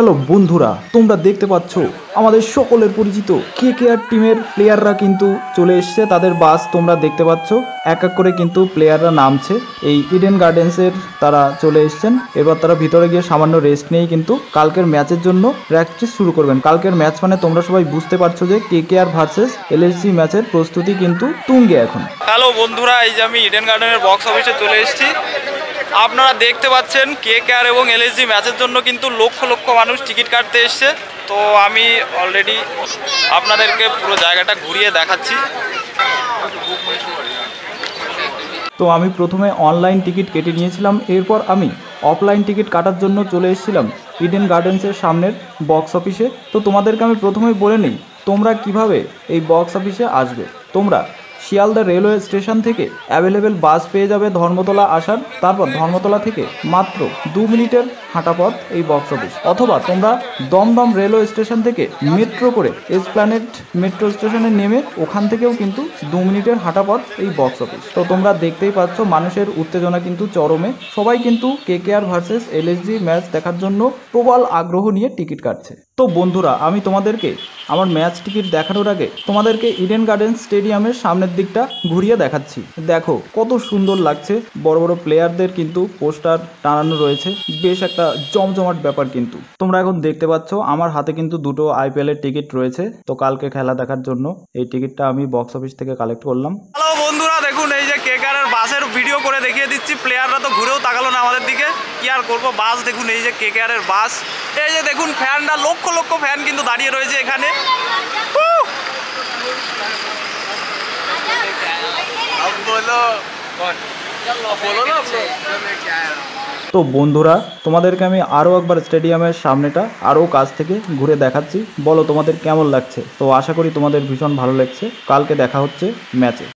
Hello বন্ধুরা, তোমরা দেখতে পাচ্ছ আমাদের সকলের পরিচিত কেকেআর টিমের প্লেয়াররা কিন্তু চলে এসছে। তাদের বাস তোমরা দেখতে পাচ্ছ, এক এক করে কিন্তু প্লেয়াররা নামছে। এই ইডেন গার্ডেন্সের তারা চলে এসছেন। এবার তারা ভিতরে গিয়ে সামান্য রেস্ট নিয়েই কিন্তু কালকের ম্যাচের জন্য প্র্যাকটিস শুরু করবেন। কালকের ম্যাচ মানে তোমরা সবাই বুঝতে পারছো যে কেকেআর ভার্সেস এলএসজি ম্যাচের প্রস্তুতি কিন্তু তুঙ্গে এখন। হ্যালো বন্ধুরা, এই যে আমি ইডেন গার্ডেনের বক্স অফিসে চলে এসেছি। আপনারা দেখতে পাচ্ছেন কেকেআর এবং এলএসজি ম্যাচের জন্য কিন্তু লক্ষ লক্ষ মানুষ টিকিট কাটতে এসছে। তো আমি অলরেডি আপনাদেরকে পুরো জায়গাটা ঘুরিয়ে দেখাচ্ছি। তো আমি প্রথমে অনলাইন টিকিট কেটে নিয়েছিলাম, এরপর আমি অফলাইন টিকিট কাটার জন্য চলে এসেছিলাম ইডেন গার্ডেন্সের সামনের বক্স অফিসে। তো তোমাদেরকে আমি প্রথমেই বলে নিই তোমরা কিভাবে এই বক্স অফিসে আসবে। তোমরা শিয়ালদা রেলওয়ে স্টেশন থেকে অ্যাভেলেবেল বাস পেয়ে যাবে ধর্মতলা আসার। তারপর ধর্মতলা থেকে মাত্র 2 মিনিটের হাঁটা পথ এই বক্স অফিস, অথবা তোমরা দমদম রেলওয়ে স্টেশন থেকে মেট্রো করে এসপ্ল্যানেড মেট্রো স্টেশনে নেমে ওখান থেকেও কিন্তু 2 মিনিটের হাঁটা পথ এই বক্স অফিস। তো তোমরা দেখতেই পাচ্ছ মানুষের উত্তেজনা কিন্তু চরমে। সবাই কিন্তু কেকেআর ভার্সেস এলএসজি ম্যাচ দেখার জন্য প্রবল আগ্রহ নিয়ে টিকিট কাটছে। তো বন্ধুরা, আমি তোমাদেরকে আমার ম্যাচ টিকিট দেখানোর আগে তোমাদেরকে ইডেন গার্ডেন্স স্টেডিয়ামের সামনের দিকটা ঘুরিয়ে দেখাচ্ছি। দেখো কত সুন্দর লাগছে, বড় বড় প্লেয়ারদের কিন্তু পোস্টার টানানো রয়েছে। বেশ একটা জমজমাট ব্যাপার। কিন্তু তোমরা এখন দেখতে পাচ্ছ আমার হাতে কিন্তু দুটো আইপিএল এর টিকিট রয়েছে। তো কালকে খেলা দেখার জন্য এই টিকিটটা আমি বক্স অফিস থেকে কালেক্ট করলাম। হ্যালো বন্ধুরা, দেখুন এই যে কেকেআরের বাসের ভিডিও করে দেখিয়ে দিচ্ছি। প্লেয়াররা তো ঘুরেও তাকালো না আমাদের দিকে, কি আর করবো। বাস দেখুন, এই যে কেকেআরের বাস। এই যে দেখুন ফ্যানরা, লক্ষ লক্ষ ফ্যান কিন্তু দাঁড়িয়ে রয়েছে এখানে। তো বন্ধুরা, তোমাদেরকে আমি আরও একবার স্টেডিয়ামের সামনেটা আরও কাছ থেকে ঘুরে দেখাচ্ছি। বলো তোমাদের কেমন লাগছে। তো আশা করি তোমাদের ভীষণ ভালো লাগছে। কালকে দেখা হচ্ছে ম্যাচে।